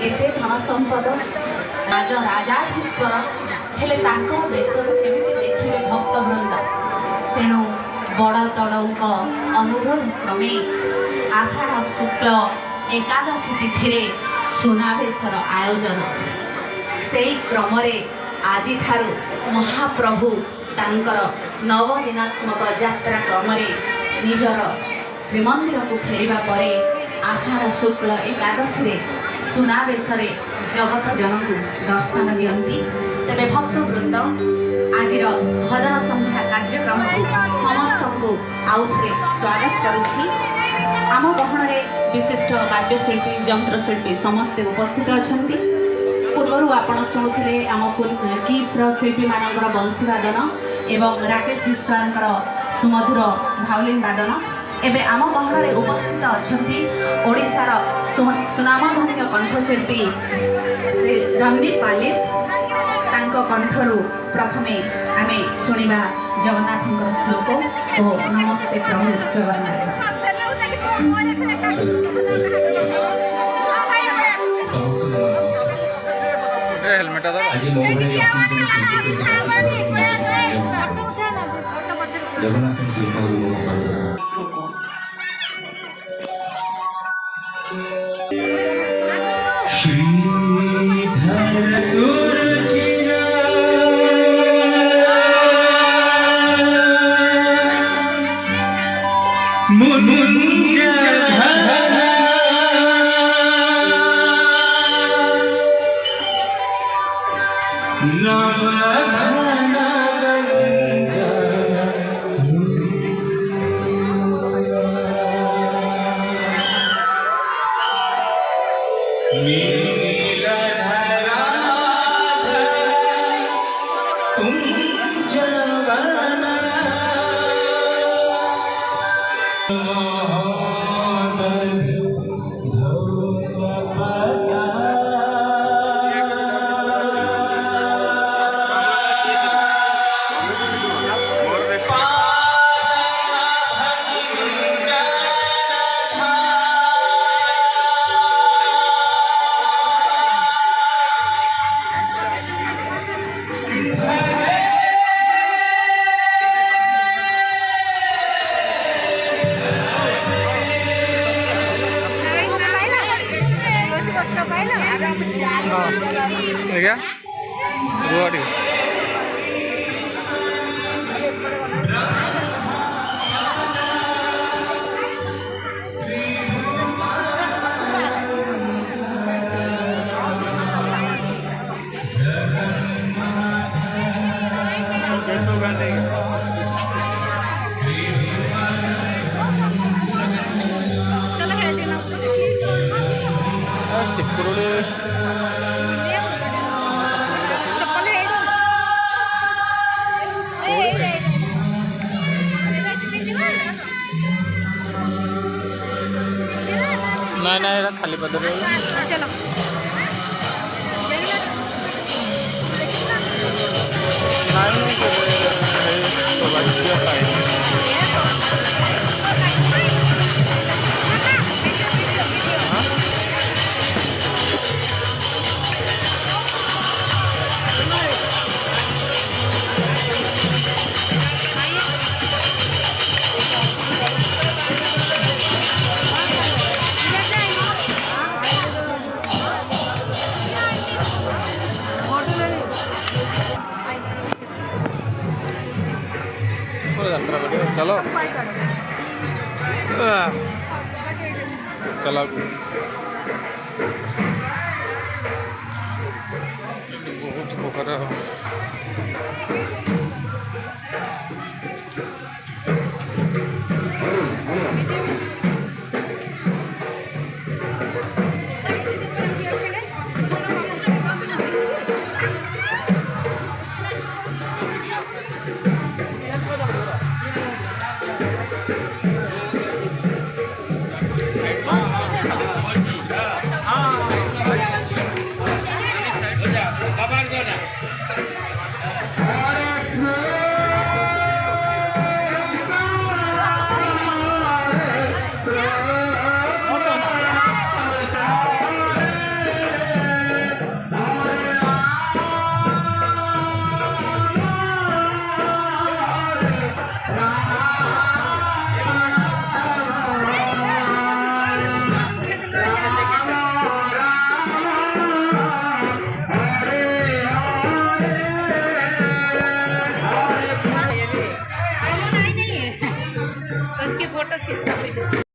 एते धन संपद राज राजाधीश्वर हेले बेश केमी देखिए भक्तवृंद तेणु बड़ तड़ौक अनुरोध क्रमे आषाढ़ शुक्ल एकादशी तिथि सुनावेशर आयोजन से क्रम आज महाप्रभु तांकर नवदिनात्मक यात्रा क्रम निजर श्रीमंदिर को फेरिबा परे आषाढ़ शुक्ल एकादशी सुनावेश जगत जन को दर्शन दियंती तेरे भक्तवृंद आज भजन संध्या कार्यक्रम को समस्त को आउ थे स्वागत करुछि। आम गहन विशिष्ट वाद्यशिल्पी यंत्रशिल्पी समस्ते उपस्थित अच्छा पूर्व आपण शुणुते आम किस्र शिल्पी मानकर बंशीवादन एवं राकेश विश्वाल सुमधुर भावलिन वादन एवं आम गहन उपस्थित अच्छा ओडिशार सुनामधन्य कंठशिल्पी श्री रणदीप पालित कंठरू प्रथमे आमे शुणा जगन्नाथ श्लोक और नमस्ते प्रभु जगन्नाथ। नहीं खाली पदर चलो चलो चलो बहुत पोखर फोटो खींचता